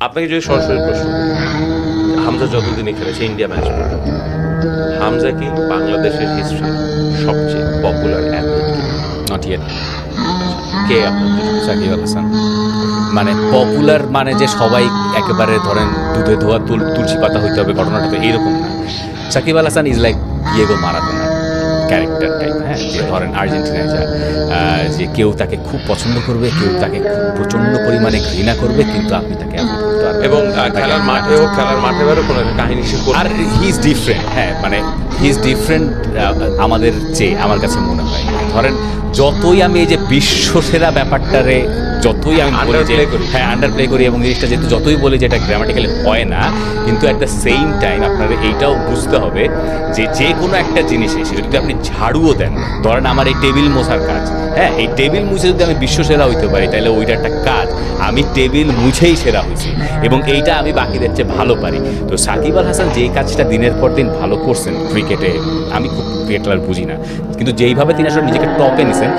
আপনাকে যদি সরাসরি প্রশ্ন করি, হামজা যতদিনই খেলেছে ইন্ডিয়া ম্যাচ পর্যন্ত, হামজা কি বাংলাদেশের হিস্ট্রি সবচেয়ে পপুলার অ্যাথলেট কি? Not yet. কে আপনার দৃষ্টিতে? সাকিব আল হাসান। মানে পপুলার মানে যে সবাই একেবারে ধরেন দুধে ধোয়া তুলসী পাতা হইতে হবে, ঘটনাটা তো এইরকম না। Shakib Al Hasan is like Diego Maradona character type. হ্যাঁ, যে ধরেন আর্জেন্টিনায় যা যে কেউ তাকে খুব পছন্দ করবে, কেউ তাকে খুব প্রচণ্ড পরিমাণে ঘৃণা করবে, কিন্তু আপনি তাকে অ্যাভয়েড করতে পারবেন। এবং খেলার মাঠে কোনো কাহিনী সে আর হি ইজ ডিফারেন্ট। হ্যাঁ, মানে হি ইজ ডিফারেন্ট আমাদের চেয়ে, আমার কাছে মনে হয়। ধরেন যতই আমি এই যে বিশ্বসেরা ব্যাপারটারে যতই আমি বলি যে হ্যাঁ আন্ডার প্লে করি, এবং জিনিসটা যেহেতু যতই বলি যে এটা গ্রামাটিক্যালি হয় না, কিন্তু অ্যাট দ্য সেম টাইম আপনার এইটাও বুঝতে হবে যে যে কোনো একটা জিনিসে সেটা যদি আপনি ঝাড়ুও দেন, ধরেন আমার এই টেবিল মোছার কাজ, হ্যাঁ এই টেবিল মুছে যদি আমি বিশ্বসেরা হইতে পারি, তাহলে ওইটা একটা কাজ, আমি টেবিল মুছেই সেরা হয়েছি, এবং এইটা আমি বাকিদের চেয়ে ভালো পারি। তো সাকিব আল হাসান যেই কাজটা দিনের পর দিন ভালো করছেন ক্রিকেটে, আমি খুব ক্রিকেট বুঝি না, কিন্তু যেইভাবে তিনি আসলে নিজেকে টপে নিছেন,